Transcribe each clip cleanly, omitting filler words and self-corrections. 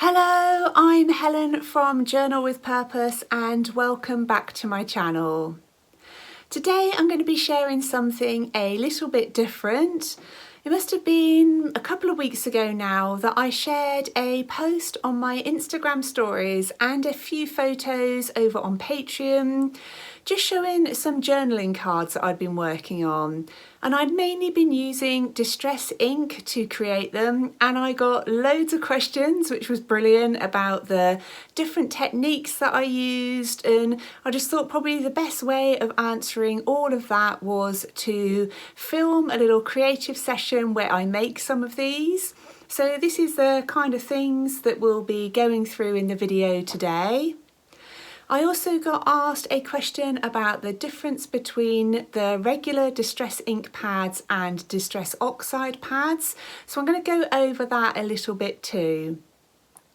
Hello, I'm Helen from Journal with Purpose and welcome back to my channel. Today I'm going to be sharing something a little bit different. It must have been a couple of weeks ago now that I shared a post on my Instagram stories and a few photos over on Patreon, just showing some journaling cards that I'd been working on. And I'd mainly been using distress ink to create them, and I got loads of questions, which was brilliant, about the different techniques that I used, and I just thought probably the best way of answering all of that was to film a little creative session where I make some of these. So this is the kind of things that we'll be going through in the video today. I also got asked a question about the difference between the regular distress ink pads and distress oxide pads, so I'm going to go over that a little bit too.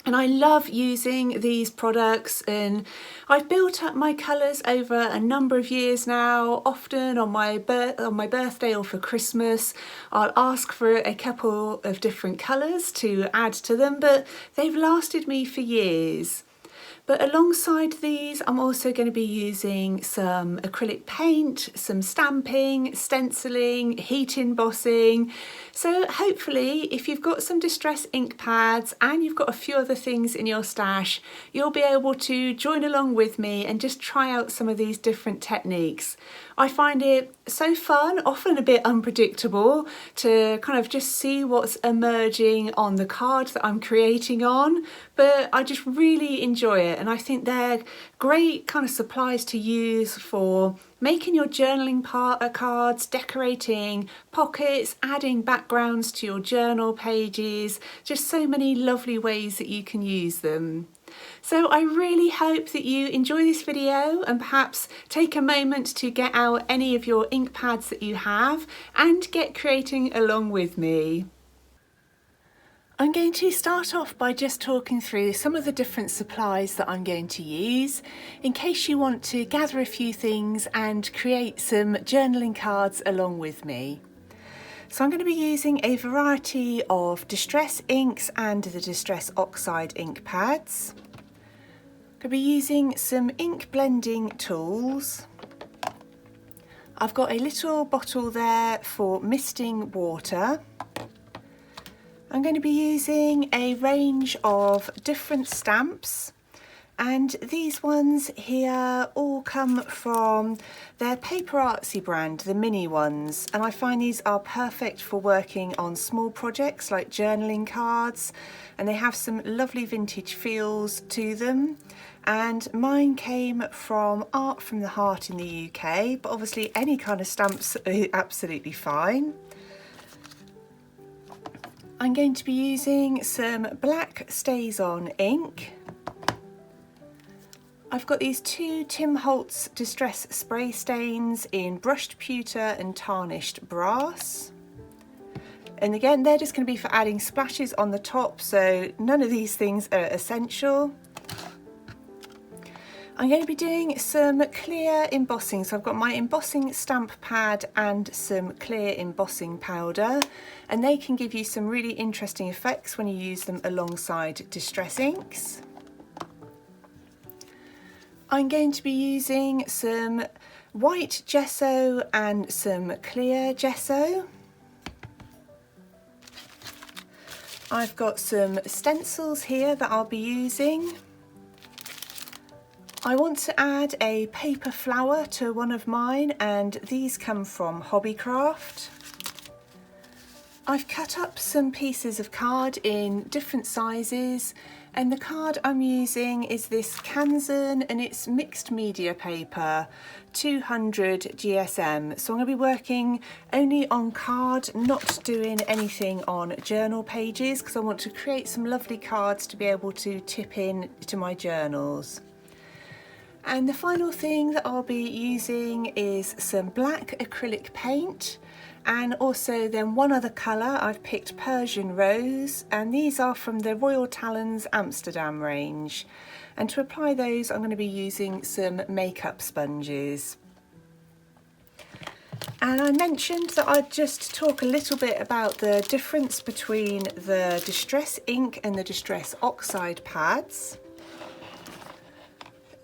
And I love using these products, and I've built up my colours over a number of years now. Often on my birthday or for Christmas, I'll ask for a couple of different colours to add to them, but they've lasted me for years. But alongside these, I'm also going to be using some acrylic paint, some stamping, stenciling, heat embossing. So hopefully, if you've got some distress ink pads and you've got a few other things in your stash, you'll be able to join along with me and just try out some of these different techniques. I find it so fun, often a bit unpredictable, to kind of just see what's emerging on the card that I'm creating on, but I just really enjoy it, and I think they're great kind of supplies to use for making your journaling cards, decorating pockets, adding backgrounds to your journal pages, just so many lovely ways that you can use them. So I really hope that you enjoy this video and perhaps take a moment to get out any of your ink pads that you have and get creating along with me. I'm going to start off by just talking through some of the different supplies that I'm going to use in case you want to gather a few things and create some journaling cards along with me. So I'm going to be using a variety of distress inks and the distress oxide ink pads. I'm going to be using some ink blending tools. I've got a little bottle there for misting water. I'm going to be using a range of different stamps, and these ones here all come from their Paper Artsy brand, the mini ones, and I find these are perfect for working on small projects like journaling cards, and they have some lovely vintage feels to them. And mine came from Art from the Heart in the UK, but obviously any kind of stamps are absolutely fine. I'm going to be using some black StazOn ink. I've got these two Tim Holtz Distress Spray Stains in brushed pewter and tarnished brass. And again, they're just going to be for adding splashes on the top, so none of these things are essential. I'm going to be doing some clear embossing, so I've got my embossing stamp pad and some clear embossing powder, and they can give you some really interesting effects when you use them alongside distress inks. I'm going to be using some white gesso and some clear gesso. I've got some stencils here that I'll be using. I want to add a paper flower to one of mine, and these come from Hobbycraft. I've cut up some pieces of card in different sizes, and the card I'm using is this Kanzen, and it's mixed media paper, 200 GSM. So I'm going to be working only on card, not doing anything on journal pages, because I want to create some lovely cards to be able to tip in to my journals. And the final thing that I'll be using is some black acrylic paint, and also then one other colour. I've picked Persian Rose, and these are from the Royal Talens Amsterdam range. And to apply those, I'm going to be using some makeup sponges. And I mentioned that I'd just talk a little bit about the difference between the Distress ink and the Distress Oxide pads.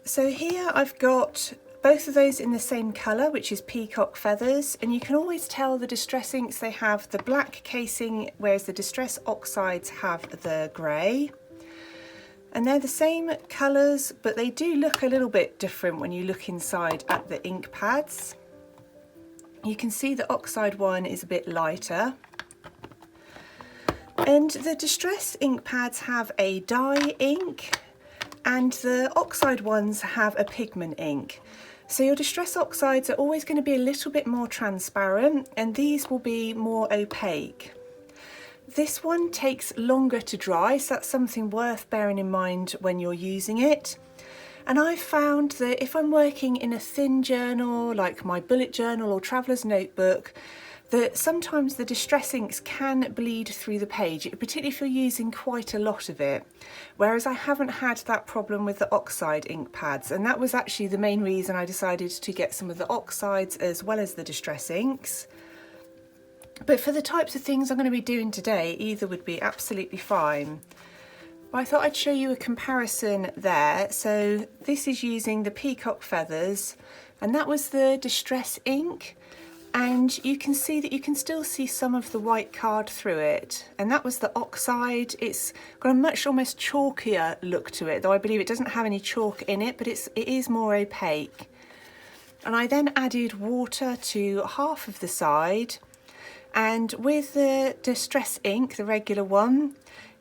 So here I've got both of those in the same colour, which is Peacock Feathers, and you can always tell the Distress inks, they have the black casing, whereas the Distress Oxides have the grey. And they're the same colours, but they do look a little bit different when you look inside at the ink pads. You can see the Oxide one is a bit lighter. And the Distress ink pads have a dye ink, and the Oxide ones have a pigment ink. So your Distress Oxides are always going to be a little bit more transparent, and these will be more opaque. This one takes longer to dry, so that's something worth bearing in mind when you're using it. And I've found that if I'm working in a thin journal, like my bullet journal or traveller's notebook, that sometimes the Distress inks can bleed through the page, particularly if you're using quite a lot of it. Whereas I haven't had that problem with the Oxide ink pads, and that was actually the main reason I decided to get some of the Oxides as well as the Distress inks. But for the types of things I'm going to be doing today, either would be absolutely fine. But I thought I'd show you a comparison there. So this is using the Peacock Feathers, and that was the Distress ink. And you can see that you can still see some of the white card through it, and that was the Oxide. It's got a much almost chalkier look to it, though I believe it doesn't have any chalk in it, but it is more opaque. And I then added water to half of the side, and with the Distress ink, the regular one,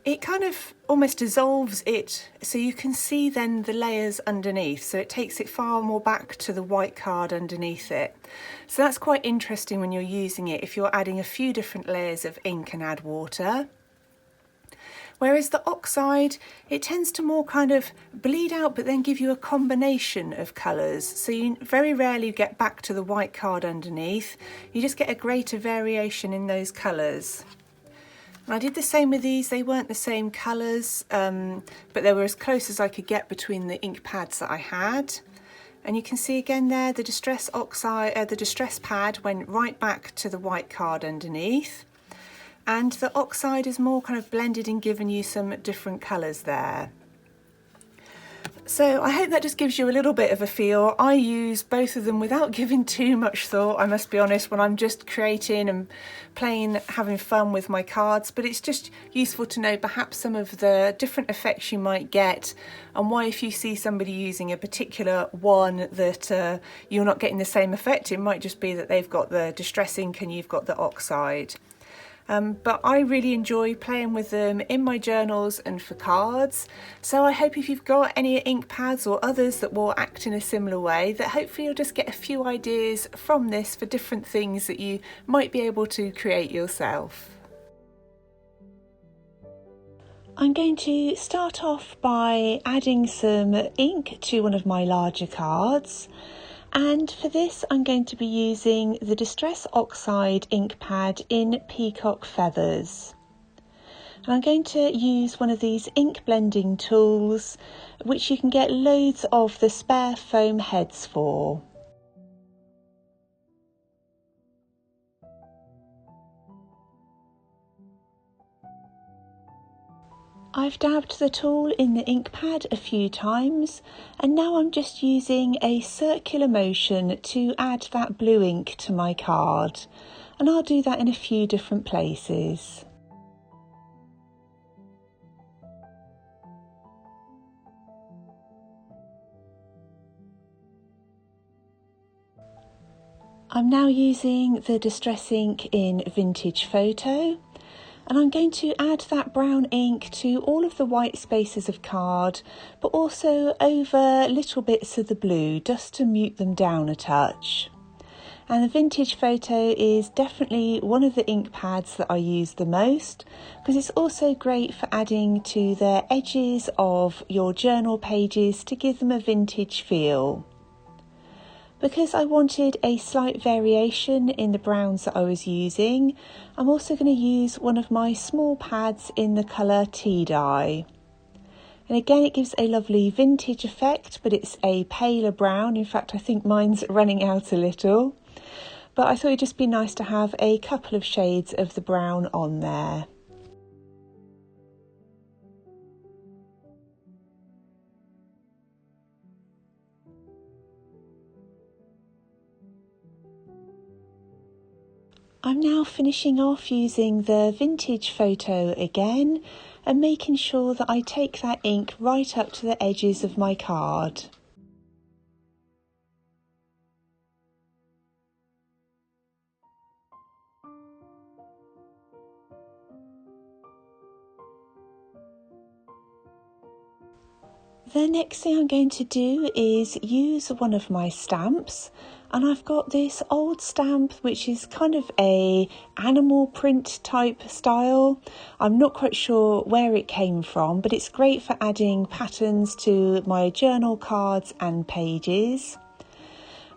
it kind of almost dissolves it, so you can see then the layers underneath, so it takes it far more back to the white card underneath it. So that's quite interesting when you're using it, if you're adding a few different layers of ink and add water. Whereas the Oxide, it tends to more kind of bleed out but then give you a combination of colours, so you very rarely get back to the white card underneath, you just get a greater variation in those colours. And I did the same with these. They weren't the same colours, but they were as close as I could get between the ink pads that I had. And you can see again there, the Distress Oxide, the Distress pad went right back to the white card underneath. And the Oxide is more kind of blended and given you some different colours there. So I hope that just gives you a little bit of a feel. I use both of them without giving too much thought, I must be honest, when I'm just creating and playing, having fun with my cards, but it's just useful to know perhaps some of the different effects you might get, and why if you see somebody using a particular one that you're not getting the same effect. It might just be that they've got the Distress ink and you've got the Oxide. But I really enjoy playing with them in my journals and for cards. So I hope if you've got any ink pads or others that will act in a similar way, that hopefully you'll just get a few ideas from this for different things that you might be able to create yourself. I'm going to start off by adding some ink to one of my larger cards. And for this I'm going to be using the Distress Oxide ink pad in Peacock Feathers. And I'm going to use one of these ink blending tools, which you can get loads of the spare foam heads for. I've dabbed the tool in the ink pad a few times, and now I'm just using a circular motion to add that blue ink to my card, and I'll do that in a few different places. I'm now using the Distress ink in Vintage Photo, and I'm going to add that brown ink to all of the white spaces of card, but also over little bits of the blue, just to mute them down a touch. And the Vintage Photo is definitely one of the ink pads that I use the most, because it's also great for adding to the edges of your journal pages to give them a vintage feel. Because I wanted a slight variation in the browns that I was using, I'm also going to use one of my small pads in the colour Tea Dye. And again, it gives a lovely vintage effect, but it's a paler brown. In fact, I think mine's running out a little. but I thought it'd just be nice to have a couple of shades of the brown on there. I'm now finishing off using the vintage photo again and making sure that I take that ink right up to the edges of my card. The next thing I'm going to do is use one of my stamps, and I've got this old stamp which is kind of a animal print type style. I'm not quite sure where it came from, but it's great for adding patterns to my journal cards and pages.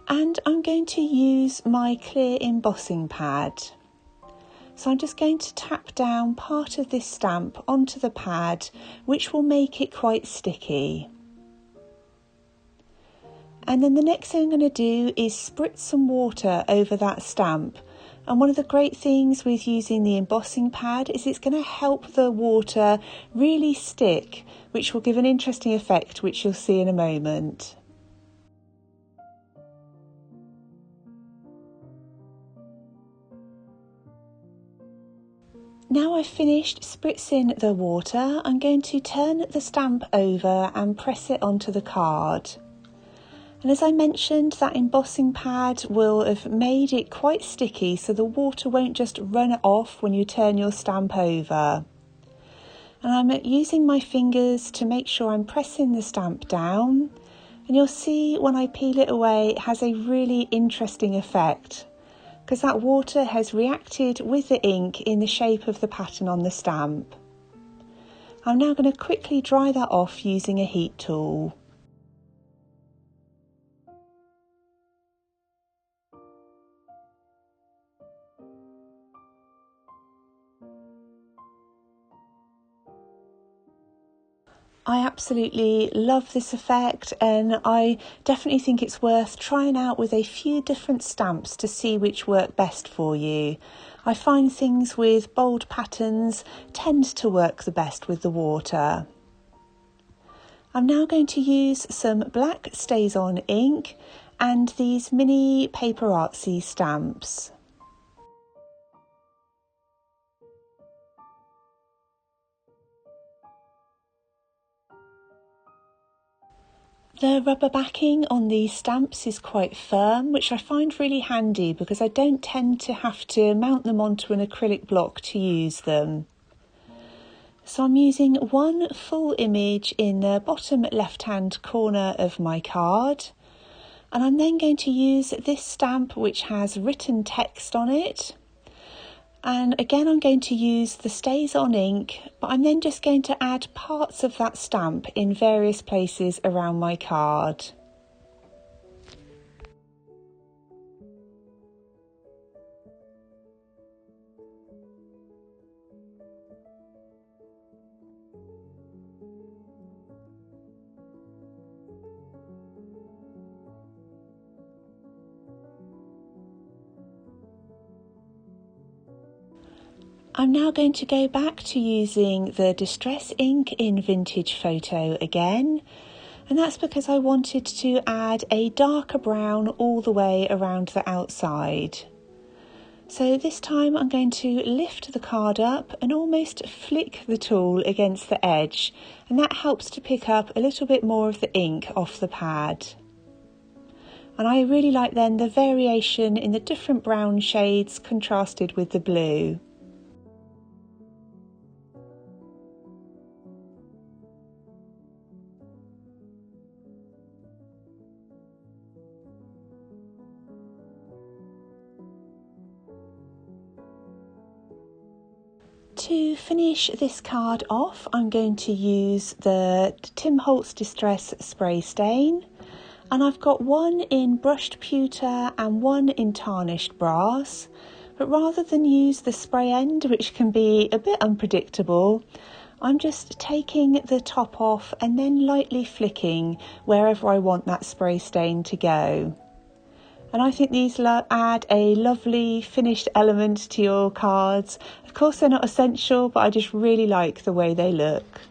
And I'm going to use my clear embossing pad. So I'm just going to tap down part of this stamp onto the pad, which will make it quite sticky. And then the next thing I'm going to do is spritz some water over that stamp. And one of the great things with using the embossing pad is it's going to help the water really stick, which will give an interesting effect, which you'll see in a moment. Now I've finished spritzing the water, I'm going to turn the stamp over and press it onto the card. And as I mentioned, that embossing pad will have made it quite sticky, so the water won't just run off when you turn your stamp over. And I'm using my fingers to make sure I'm pressing the stamp down, and you'll see when I peel it away it has a really interesting effect, because that water has reacted with the ink in the shape of the pattern on the stamp. I'm now going to quickly dry that off using a heat tool. I absolutely love this effect, and I definitely think it's worth trying out with a few different stamps to see which work best for you. I find things with bold patterns tend to work the best with the water. I'm now going to use some black StazOn ink and these mini paper artsy stamps. The rubber backing on these stamps is quite firm, which I find really handy because I don't tend to have to mount them onto an acrylic block to use them. So I'm using one full image in the bottom left-hand corner of my card, and I'm then going to use this stamp which has written text on it. And again, I'm going to use the StazOn ink, but I'm then just going to add parts of that stamp in various places around my card. I'm now going to go back to using the Distress ink in Vintage Photo again, and that's because I wanted to add a darker brown all the way around the outside. So this time I'm going to lift the card up and almost flick the tool against the edge, and that helps to pick up a little bit more of the ink off the pad. And I really like then the variation in the different brown shades contrasted with the blue. To finish this card off, I'm going to use the Tim Holtz Distress Spray Stain, and I've got one in brushed pewter and one in tarnished brass, but rather than use the spray end, which can be a bit unpredictable, I'm just taking the top off and then lightly flicking wherever I want that spray stain to go. And I think these add a lovely finished element to your cards. Of course they're not essential, but I just really like the way they look.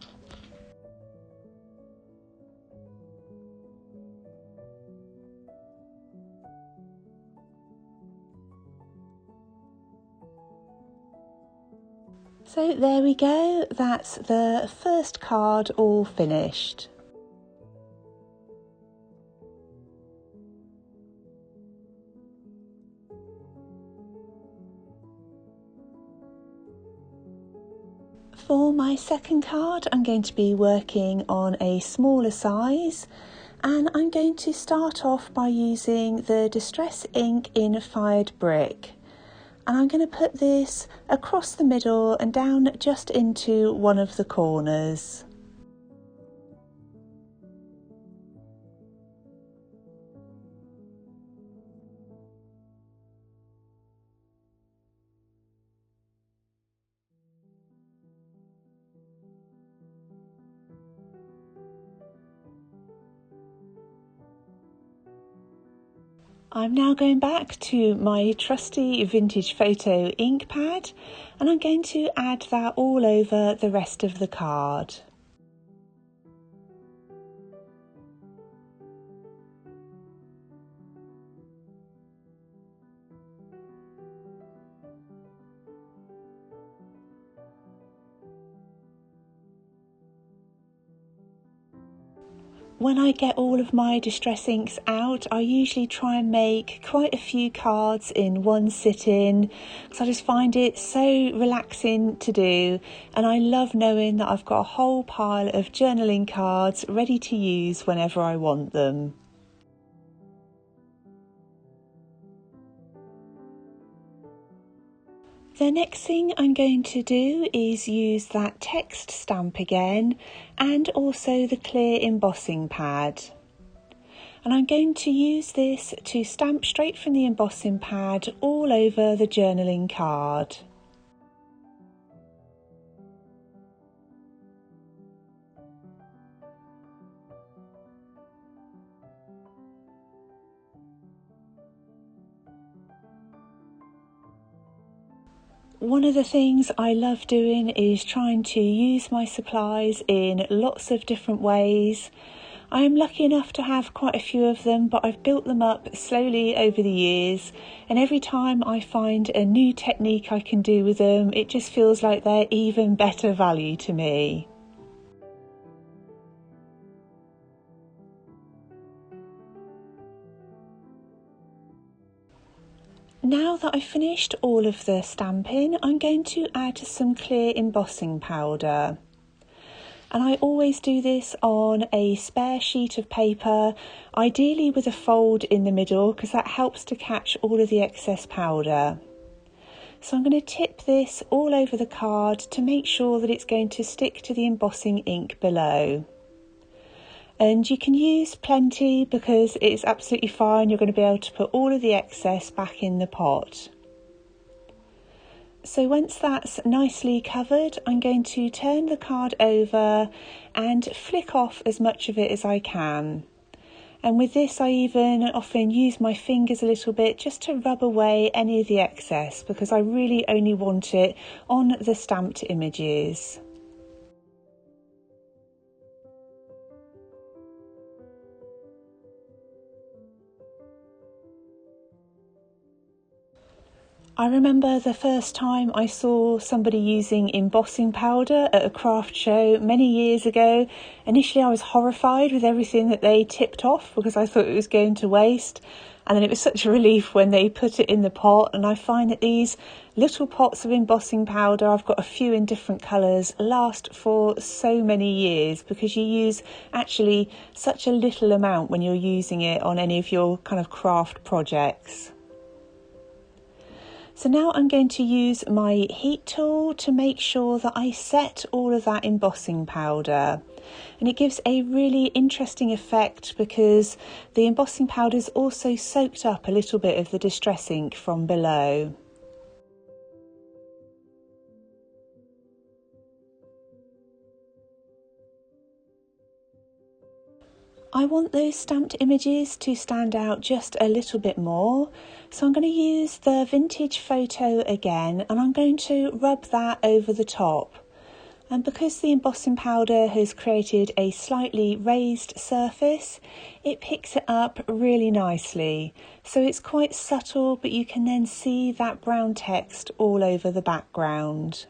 So there we go, that's the first card all finished. For my second card, I'm going to be working on a smaller size, and I'm going to start off by using the Distress ink in Fired Brick. And I'm going to put this across the middle and down just into one of the corners. I'm now going back to my trusty vintage photo ink pad, and I'm going to add that all over the rest of the card. When I get all of my distress inks out, I usually try and make quite a few cards in one sitting, because I just find it so relaxing to do, and I love knowing that I've got a whole pile of journaling cards ready to use whenever I want them. The next thing I'm going to do is use that text stamp again, and also the clear embossing pad. And I'm going to use this to stamp straight from the embossing pad all over the journaling card. One of the things I love doing is trying to use my supplies in lots of different ways. I am lucky enough to have quite a few of them, but I've built them up slowly over the years, and every time I find a new technique I can do with them, it just feels like they're even better value to me. Now that I've finished all of the stamping, I'm going to add some clear embossing powder. And I always do this on a spare sheet of paper, ideally with a fold in the middle, because that helps to catch all of the excess powder. So I'm going to tip this all over the card to make sure that it's going to stick to the embossing ink below. And you can use plenty because it's absolutely fine. You're going to be able to put all of the excess back in the pot. So once that's nicely covered, I'm going to turn the card over and flick off as much of it as I can. And with this, I even often use my fingers a little bit just to rub away any of the excess, because I really only want it on the stamped images. I remember the first time I saw somebody using embossing powder at a craft show many years ago. Initially I was horrified with everything that they tipped off because I thought it was going to waste. And then it was such a relief when they put it in the pot. And I find that these little pots of embossing powder, I've got a few in different colours, last for so many years because you use actually such a little amount when you're using it on any of your kind of craft projects. So now I'm going to use my heat tool to make sure that I set all of that embossing powder. And it gives a really interesting effect because the embossing powder is also soaked up a little bit of the distress ink from below. I want those stamped images to stand out just a little bit more, so I'm going to use the vintage photo again and I'm going to rub that over the top. And because the embossing powder has created a slightly raised surface, it picks it up really nicely. So it's quite subtle, but you can then see that brown text all over the background.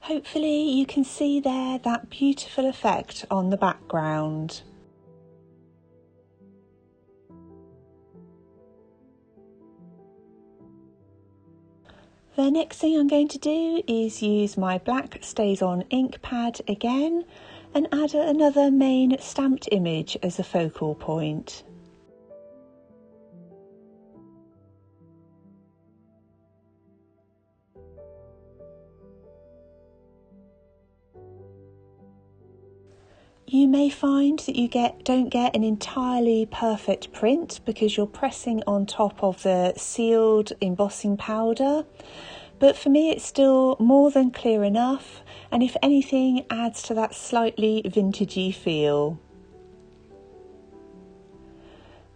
Hopefully you can see there that beautiful effect on the background. The next thing I'm going to do is use my black Stays On ink pad again and add another main stamped image as a focal point. You may find that you don't get an entirely perfect print because you're pressing on top of the sealed embossing powder, but for me it's still more than clear enough, and if anything adds to that slightly vintagey feel.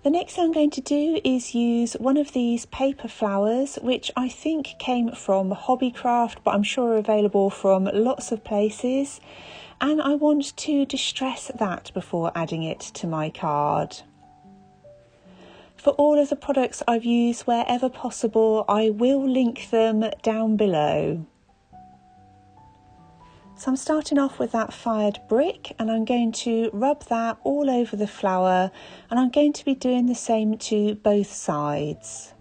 The next thing I'm going to do is use one of these paper flowers, which I think came from Hobbycraft, but I'm sure are available from lots of places. And I want to distress that before adding it to my card. For all of the products I've used wherever possible, I will link them down below. So I'm starting off with that fired brick and I'm going to rub that all over the flower, and I'm going to be doing the same to both sides.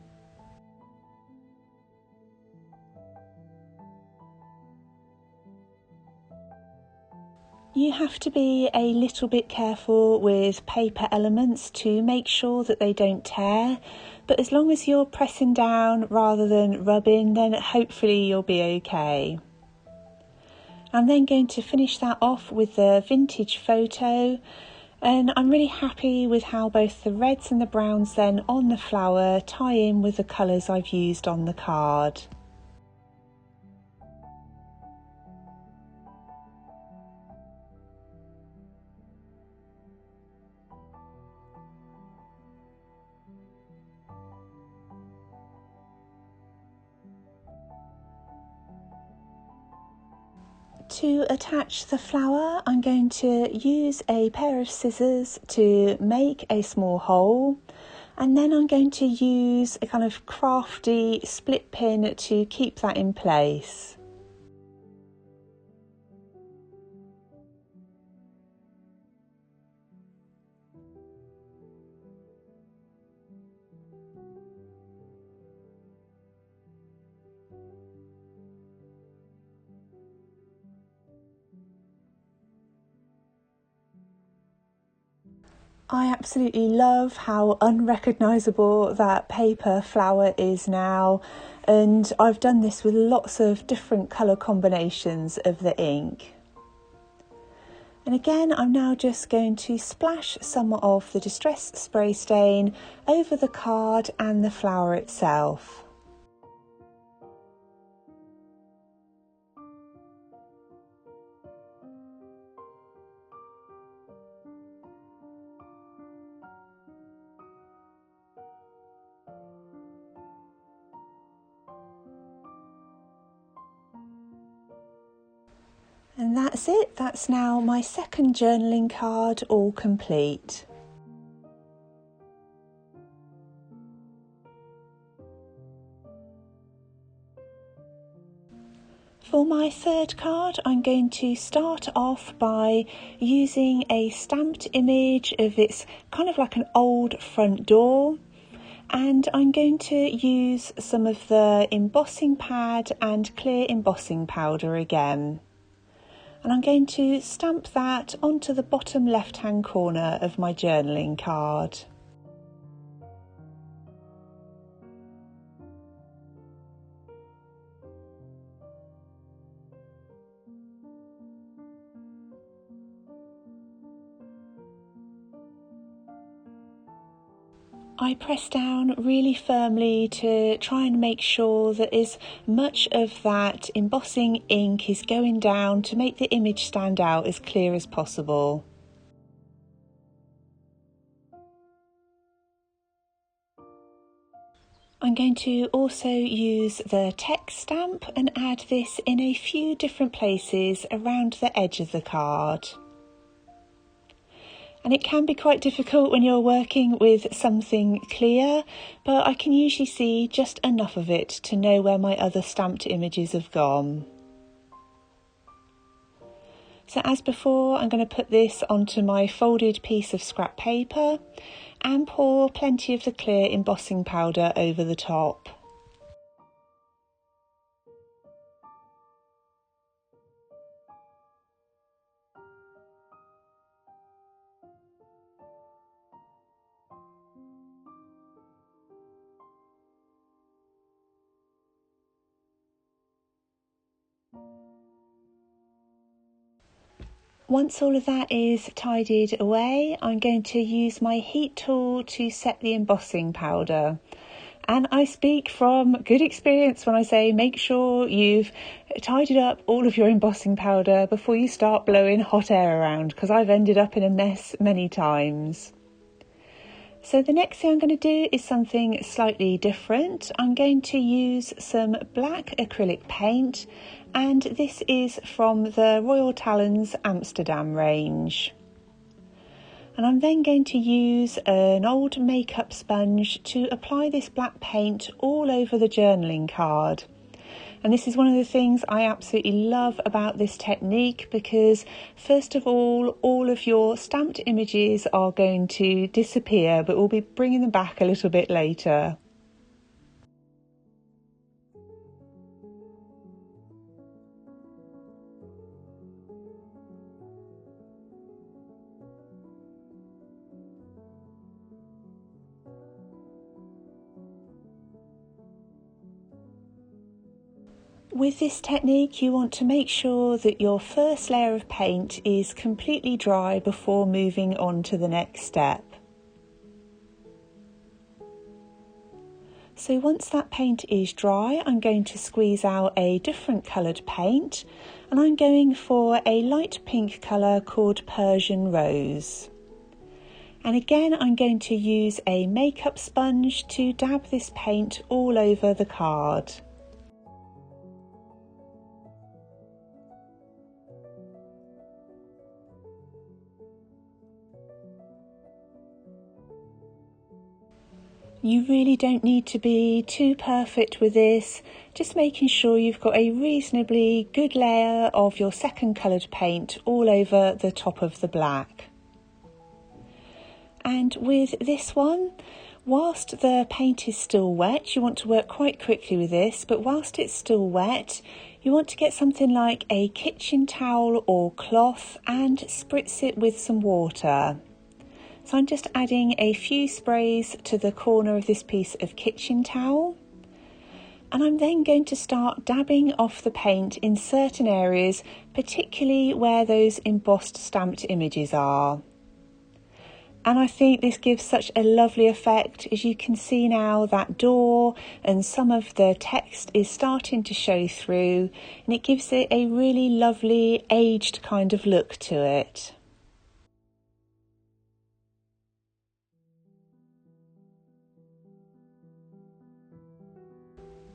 You have to be a little bit careful with paper elements to make sure that they don't tear, but as long as you're pressing down rather than rubbing, then hopefully you'll be okay. I'm then going to finish that off with the vintage photo, and I'm really happy with how both the reds and the browns then on the flower tie in with the colours I've used on the card. To attach the flower, I'm going to use a pair of scissors to make a small hole, and then I'm going to use a kind of crafty split pin to keep that in place. I absolutely love how unrecognisable that paper flower is now, and I've done this with lots of different colour combinations of the ink. And again, I'm now just going to splash some of the Distress Spray Stain over the card and the flower itself. And that's it, that's now my second journaling card all complete. For my third card, I'm going to start off by using a stamped image of it's kind of like an old front door. And I'm going to use some of the embossing pad and clear embossing powder again. And I'm going to stamp that onto the bottom left-hand corner of my journaling card. I press down really firmly to try and make sure that as much of that embossing ink is going down to make the image stand out as clear as possible. I'm going to also use the text stamp and add this in a few different places around the edge of the card. And it can be quite difficult when you're working with something clear, but I can usually see just enough of it to know where my other stamped images have gone. So as before, I'm going to put this onto my folded piece of scrap paper and pour plenty of the clear embossing powder over the top. Once all of that is tidied away, I'm going to use my heat tool to set the embossing powder. And I speak from good experience when I say make sure you've tidied up all of your embossing powder before you start blowing hot air around, because I've ended up in a mess many times. So the next thing I'm going to do is something slightly different. I'm going to use some black acrylic paint, and this is from the Royal Talens Amsterdam range. And I'm then going to use an old makeup sponge to apply this black paint all over the journaling card. And this is one of the things I absolutely love about this technique, because first of all of your stamped images are going to disappear, but we'll be bringing them back a little bit later. With this technique, you want to make sure that your first layer of paint is completely dry before moving on to the next step. So once that paint is dry, I'm going to squeeze out a different coloured paint, and I'm going for a light pink colour called Persian Rose. And again, I'm going to use a makeup sponge to dab this paint all over the card. You really don't need to be too perfect with this, just making sure you've got a reasonably good layer of your second coloured paint all over the top of the black. And with this one, whilst the paint is still wet, you want to work quite quickly with this, but whilst it's still wet, you want to get something like a kitchen towel or cloth and spritz it with some water. So I'm just adding a few sprays to the corner of this piece of kitchen towel, and I'm then going to start dabbing off the paint in certain areas, particularly where those embossed stamped images are. And I think this gives such a lovely effect. As you can see now, that door and some of the text is starting to show through, and it gives it a really lovely aged kind of look to it.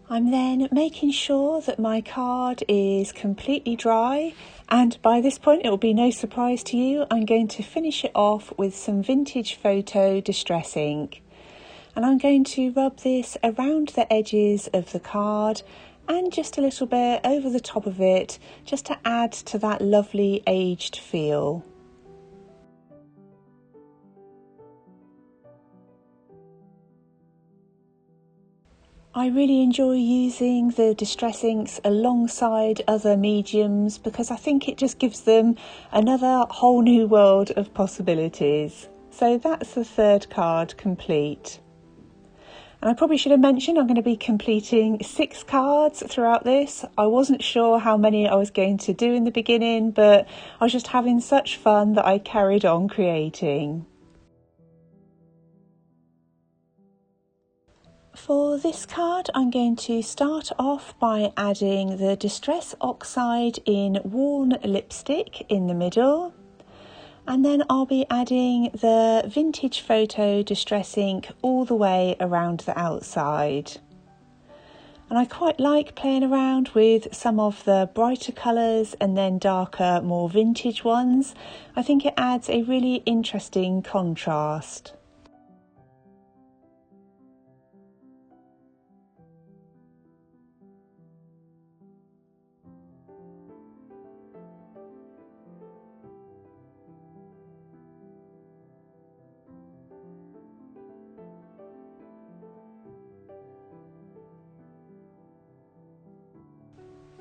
I'm then making sure that my card is completely dry, and by this point it will be no surprise to you, I'm going to finish it off with some Vintage Photo Distress ink. And I'm going to rub this around the edges of the card and just a little bit over the top of it, just to add to that lovely aged feel. I really enjoy using the distress inks alongside other mediums, because I think it just gives them another whole new world of possibilities. So that's the third card complete. And I probably should have mentioned I'm going to be completing 6 cards throughout this. I wasn't sure how many I was going to do in the beginning, but I was just having such fun that I carried on creating. For this card, I'm going to start off by adding the Distress Oxide in Worn Lipstick in the middle, and then I'll be adding the Vintage Photo Distress Ink all the way around the outside. And I quite like playing around with some of the brighter colours and then darker, more vintage ones. I think it adds a really interesting contrast.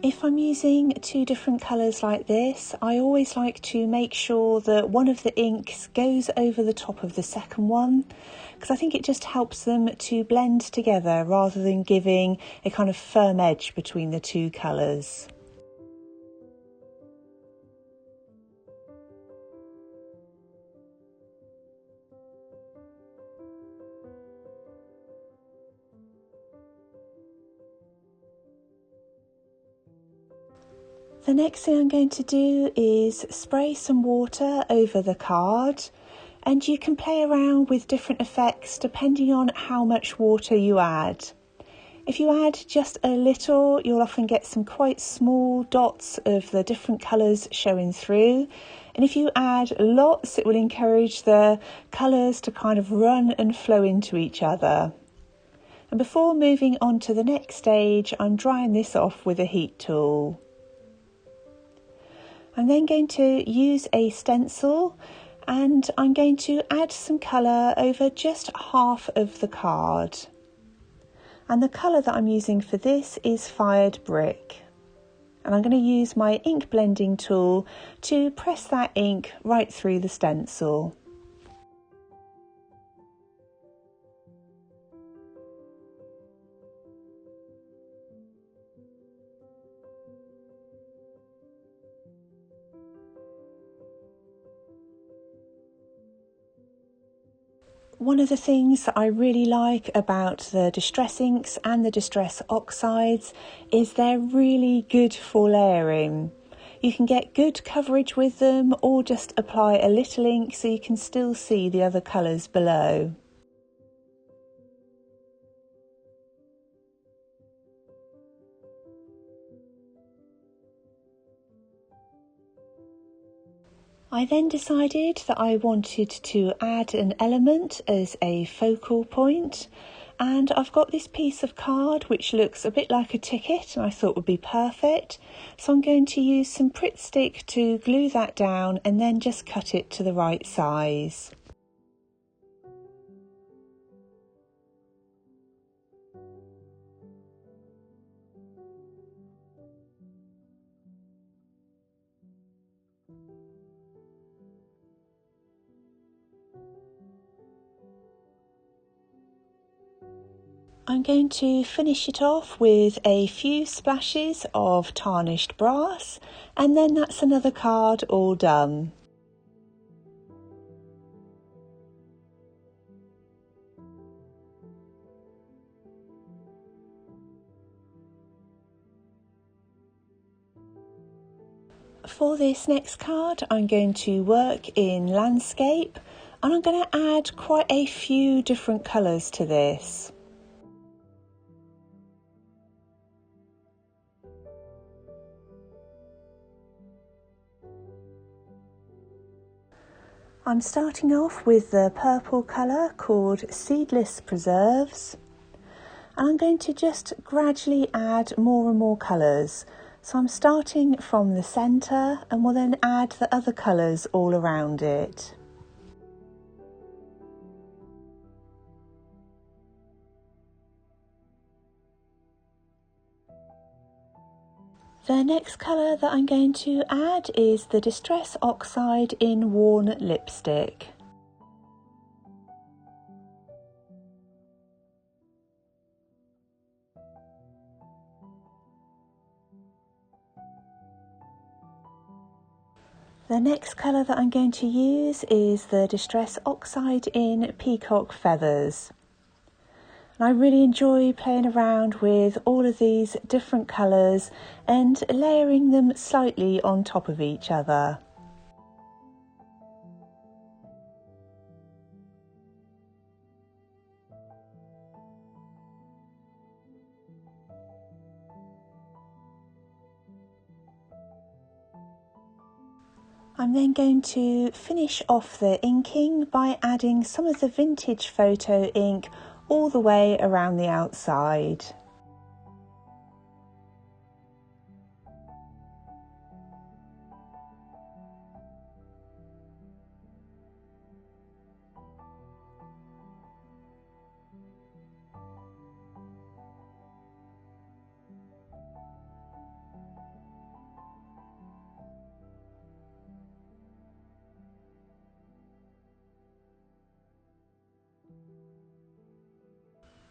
If I'm using two different colours like this, I always like to make sure that one of the inks goes over the top of the second one, because I think it just helps them to blend together rather than giving a kind of firm edge between the two colours. The next thing I'm going to do is spray some water over the card, and you can play around with different effects depending on how much water you add. If you add just a little, you'll often get some quite small dots of the different colours showing through, and if you add lots, it will encourage the colours to kind of run and flow into each other. And before moving on to the next stage, I'm drying this off with a heat tool. I'm then going to use a stencil, and I'm going to add some colour over just half of the card. And the colour that I'm using for this is Fired Brick. And I'm going to use my ink blending tool to press that ink right through the stencil. One of the things that I really like about the Distress Inks and the Distress Oxides is they're really good for layering. You can get good coverage with them, or just apply a little ink so you can still see the other colours below. I then decided that I wanted to add an element as a focal point, and I've got this piece of card which looks a bit like a ticket and I thought would be perfect, so I'm going to use some Pritt Stick to glue that down and then just cut it to the right size. I'm going to finish it off with a few splashes of tarnished brass, and then that's another card all done. For this next card, I'm going to work in landscape, and I'm going to add quite a few different colours to this. I'm starting off with the purple colour called Seedless Preserves, and I'm going to just gradually add more and more colours. So I'm starting from the centre and will then add the other colours all around it. The next colour that I'm going to add is the Distress Oxide in Worn Lipstick. The next colour that I'm going to use is the Distress Oxide in Peacock Feathers. And I really enjoy playing around with all of these different colours and layering them slightly on top of each other. I'm then going to finish off the inking by adding some of the vintage photo ink all the way around the outside.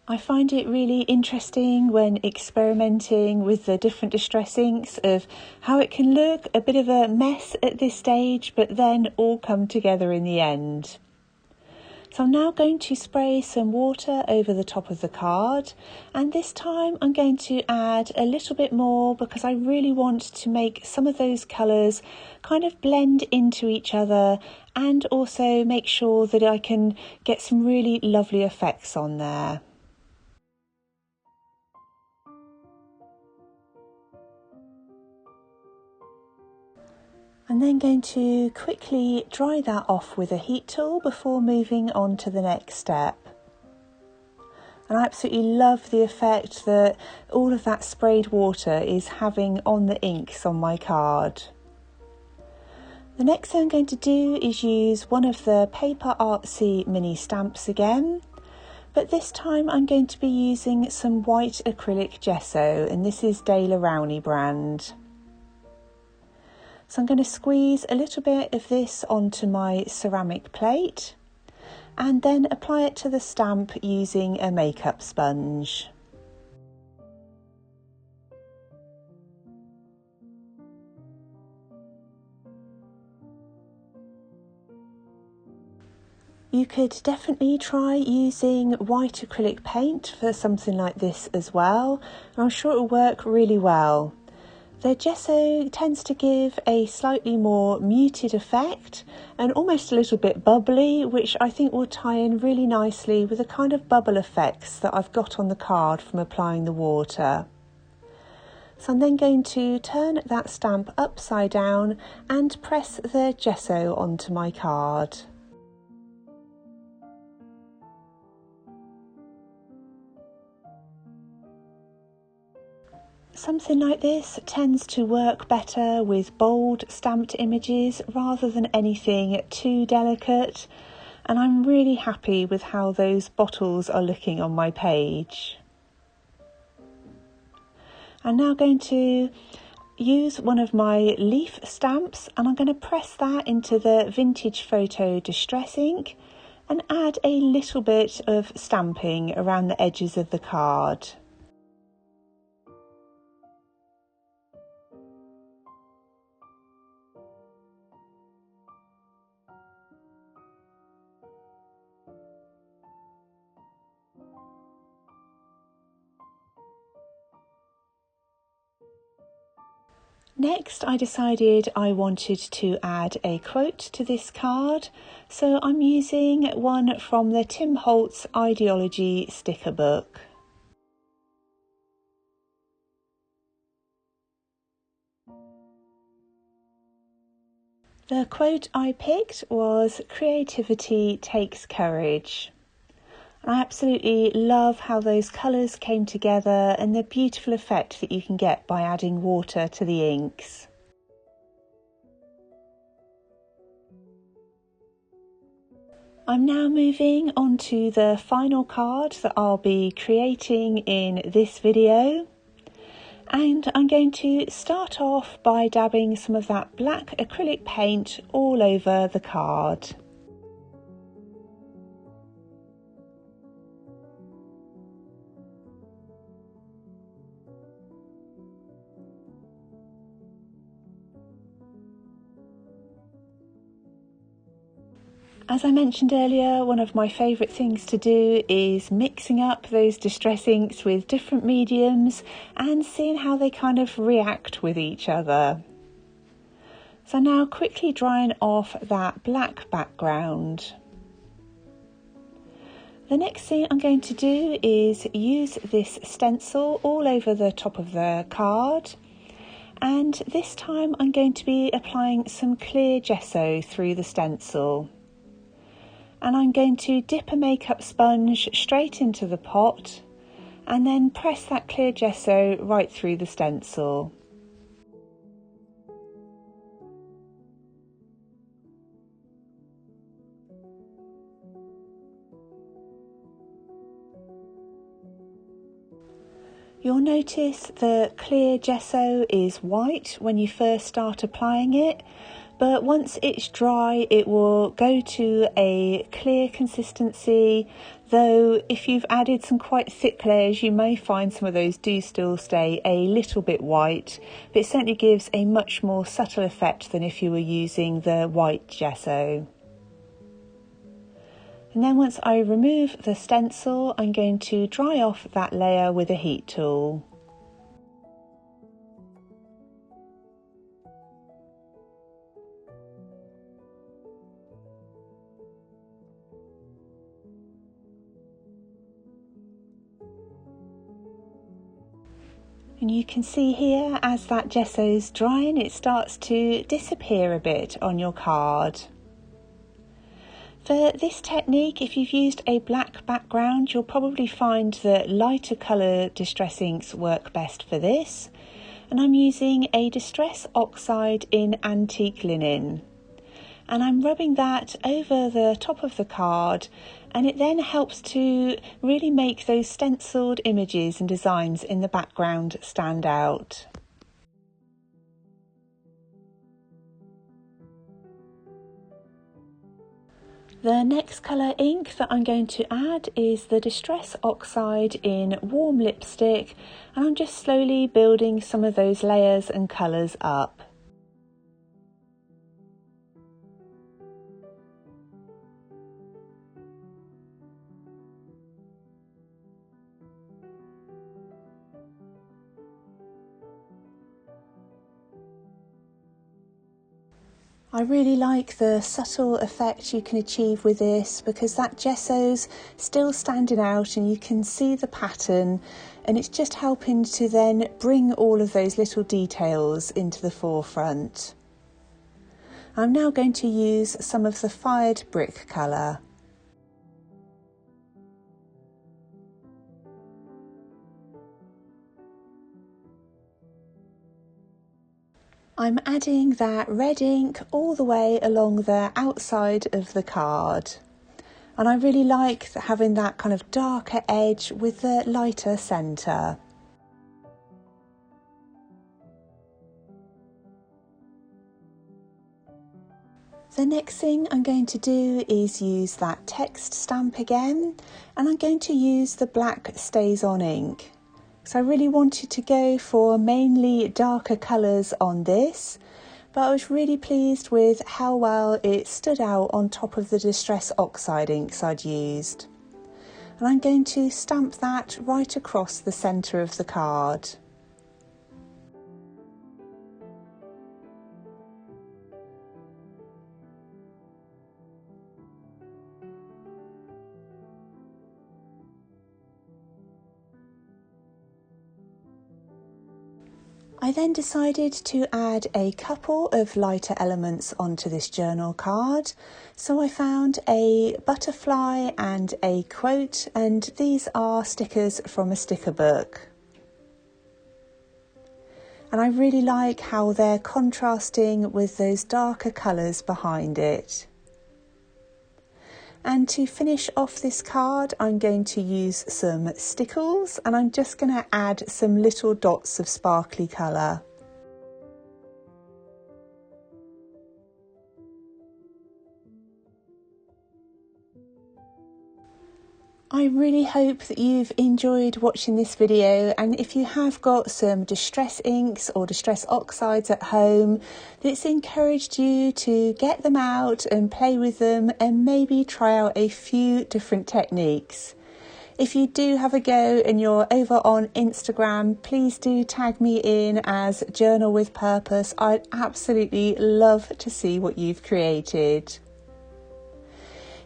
I find it really interesting when experimenting with the different distress inks of how it can look a bit of a mess at this stage, but then all come together in the end. So I'm now going to spray some water over the top of the card, and this time I'm going to add a little bit more because I really want to make some of those colours kind of blend into each other and also make sure that I can get some really lovely effects on there. I'm then going to quickly dry that off with a heat tool before moving on to the next step. And I absolutely love the effect that all of that sprayed water is having on the inks on my card. The next thing I'm going to do is use one of the Paper Artsy mini stamps again, but this time I'm going to be using some white acrylic gesso, and this is Dale Rowney brand. So I'm going to squeeze a little bit of this onto my ceramic plate and then apply it to the stamp using a makeup sponge. You could definitely try using white acrylic paint for something like this as well, and I'm sure it will work really well. The gesso tends to give a slightly more muted effect and almost a little bit bubbly, which I think will tie in really nicely with the kind of bubble effects that I've got on the card from applying the water. So I'm then going to turn that stamp upside down and press the gesso onto my card. Something like this tends to work better with bold stamped images rather than anything too delicate, and I'm really happy with how those bottles are looking on my page. I'm now going to use one of my leaf stamps and I'm going to press that into the vintage photo distress ink and add a little bit of stamping around the edges of the card. Next, I decided I wanted to add a quote to this card, so I'm using one from the Tim Holtz Ideology sticker book. The quote I picked was "Creativity takes courage." I absolutely love how those colours came together and the beautiful effect that you can get by adding water to the inks. I'm now moving on to the final card that I'll be creating in this video. And I'm going to start off by dabbing some of that black acrylic paint all over the card. As I mentioned earlier, one of my favourite things to do is mixing up those distress inks with different mediums and seeing how they kind of react with each other. So now quickly drying off that black background. The next thing I'm going to do is use this stencil all over the top of the card, and this time I'm going to be applying some clear gesso through the stencil. And I'm going to dip a makeup sponge straight into the pot and then press that clear gesso right through the stencil. You'll notice the clear gesso is white when you first start applying it, but once it's dry it will go to a clear consistency, though if you've added some quite thick layers you may find some of those do still stay a little bit white, but it certainly gives a much more subtle effect than if you were using the white gesso. And then once I remove the stencil, I'm going to dry off that layer with a heat tool. And you can see here as that gesso's drying, it starts to disappear a bit on your card. For this technique, if you've used a black background, you'll probably find that lighter colour distress inks work best for this. And I'm using a Distress Oxide in Antique Linen. And I'm rubbing that over the top of the card, and it then helps to really make those stenciled images and designs in the background stand out. The next colour ink that I'm going to add is the Distress Oxide in Warm Lipstick, and I'm just slowly building some of those layers and colours up. I really like the subtle effect you can achieve with this, because that gesso's still standing out and you can see the pattern, and it's just helping to then bring all of those little details into the forefront. I'm now going to use some of the Fired Brick colour. I'm adding that red ink all the way along the outside of the card, and I really like having that kind of darker edge with the lighter centre. The next thing I'm going to do is use that text stamp again, and I'm going to use the black Stays On ink. So I really wanted to go for mainly darker colours on this, but I was really pleased with how well it stood out on top of the Distress Oxide inks I'd used. And I'm going to stamp that right across the centre of the card. I then decided to add a couple of lighter elements onto this journal card. So I found a butterfly and a quote, and these are stickers from a sticker book. And I really like how they're contrasting with those darker colours behind it. And to finish off this card, I'm going to use some stickles, and I'm just going to add some little dots of sparkly colour. I really hope that you've enjoyed watching this video, and if you have got some distress inks or distress oxides at home, it's encouraged you to get them out and play with them and maybe try out a few different techniques. If you do have a go and you're over on Instagram, please do tag me in as Journal with Purpose. I'd absolutely love to see what you've created.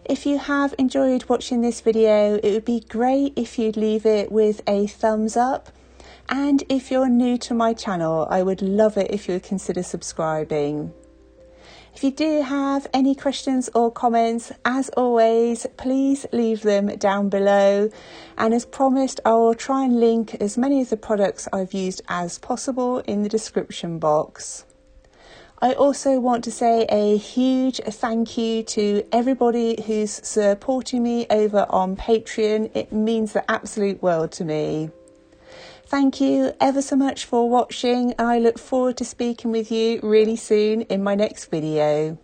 If you have enjoyed watching this video, it would be great if you'd leave it with a thumbs up. And if you're new to my channel, I would love it if you would consider subscribing. If you do have any questions or comments, as always, please leave them down below. And as promised, I will try and link as many of the products I've used as possible in the description box. I also want to say a huge thank you to everybody who's supporting me over on Patreon. It means the absolute world to me. Thank you ever so much for watching, and I look forward to speaking with you really soon in my next video.